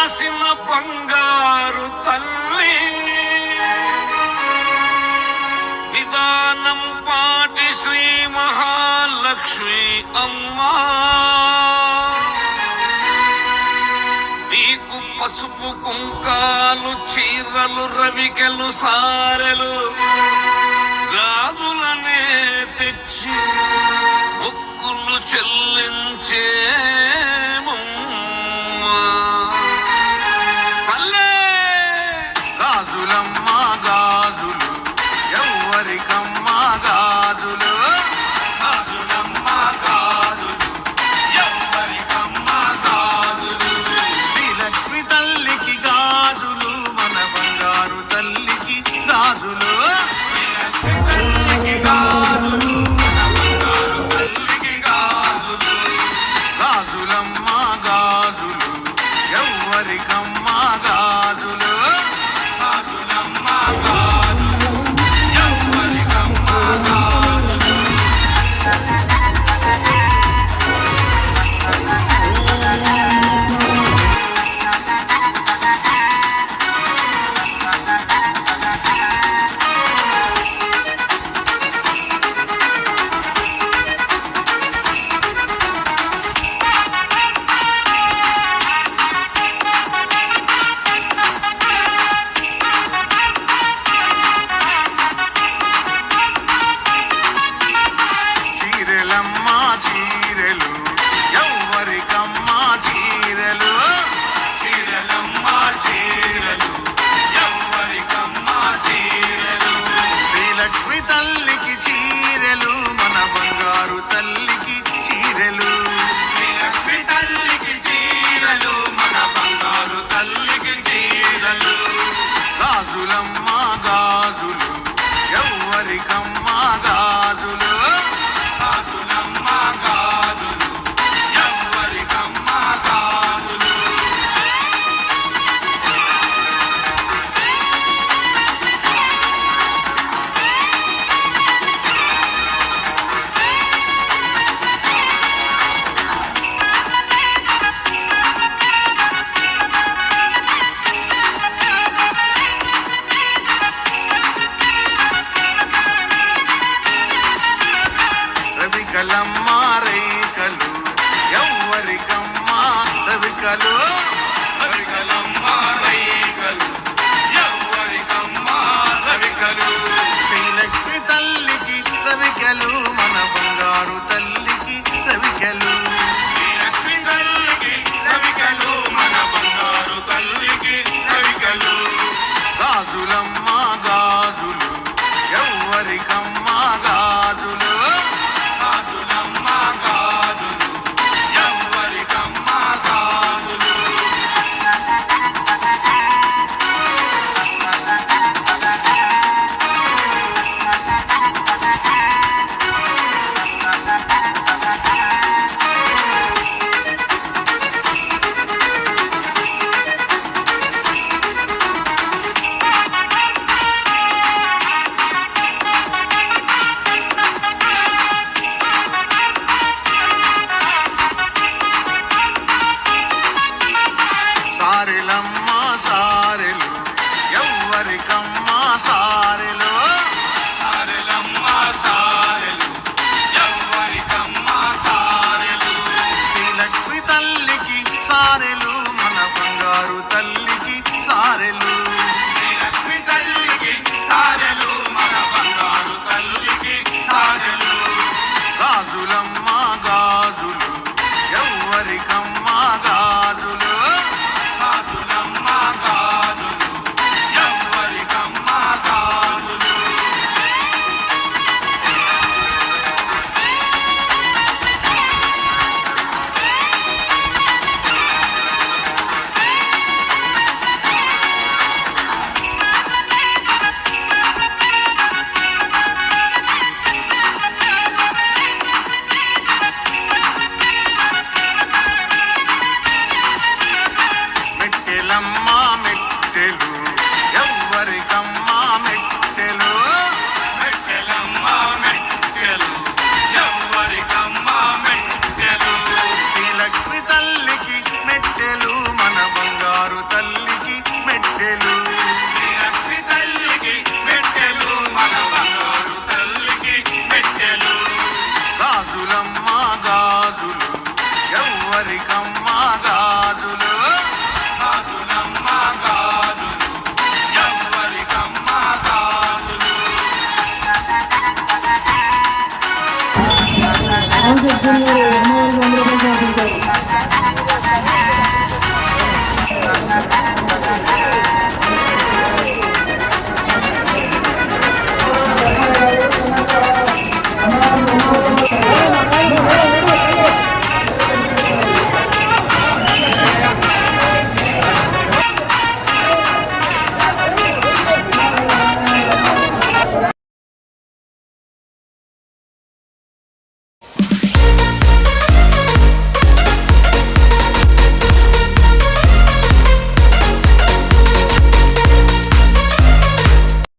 రాసిన బంగారు తల్లి విధానం పాటి శ్రీ మహాలక్ష్మి అమ్మా నీకు పసుపు కుంకాలు చీరలు రవికెలు సారెలు గాజులనే తెచ్చి మొక్కులు చెల్లించే గాజులమ్మ గాజులు ఎవ్వరికమ్మ గాజులు గాజులమ్మ గాజులు ఎవ్వరికమ్మ గాజులు శ్రీలక్ష్మి తల్లికి గాజులు మన బంగారు తల్లికి గాజులు శ్రీలక్ష్మి తల్లికి గాజులు మన బంగారు తల్లికి గాజులు గాజులమ్మ గాజులు ఎవ్వరికమ్మ గాజులు గాజులమ్మ గాజులు ఎవ్వరికమ్మ గాజులు చీరెలమ్మ చీరెలు ఎవ్వరికమ్మ చీరెలు చీరెలమ్మ చీరెలు ఎవ్వరికమ్మ చీరెలు శ్రీలక్ష్మి తల్లికి చీరెలు మన బంగారు తల్లికి చీరెలు శ్రీలక్ష్మి తల్లికి చీరెలు మన బంగారు తల్లికి చీరెలు గాజులమ్మ గాజులు ఎవ్వరికమ్మ గాజులు గాజులమ్మ గాజులు ఎవ్వరికమ్మ గాజులు రవికలమ్మ రేఖలు ఎవ్వరికమ్మ రవికలు రవికలమ్మ రేఖలు ఎవ్వరికమ్మ రవికలు శ్రీలక్ష్మి తల్లికి రవికలు మన బంగారు తల్లికి రవికలు శ్రీలక్ష్మి తల్లికి రవికలు మన బంగారు తల్లికి రవికలు గాజులమ్మ గాజులు ఎవ్వరికమ్మ గాజులు గాజులమ్మ గాజులు ఎవ్వరికమ్మ గాజులు సారెలమ్మ సారెలు ఎవ్వరికమ్మ సారెలు సారెలమ్మ సారెలు ఎవ్వరికమ్మ సారెలు శ్రీలక్ష్మి తల్లికి సారెలు మన బంగారు తల్లికి సారెలు శ్రీలక్ష్మి తల్లికి సారెలు మన బంగారు తల్లికి సారెలు గాజులమ్మ గాజులు ఎవ్వరికమ్మ గాజులు గాజులమ్మ గాజులు ఎవ్వరికమ్మ గాజులు మెట్టెలమ్మ మెట్టెలు ఎవ్వరికమ్మ మెట్టెలు మెట్టెలమ్మ మెట్టెలు ఎవ్వరికమ్మ మెట్టెలు శ్రీలక్ష్మి తల్లికి మెట్టెలు మన బంగారు బంగారు తల్లి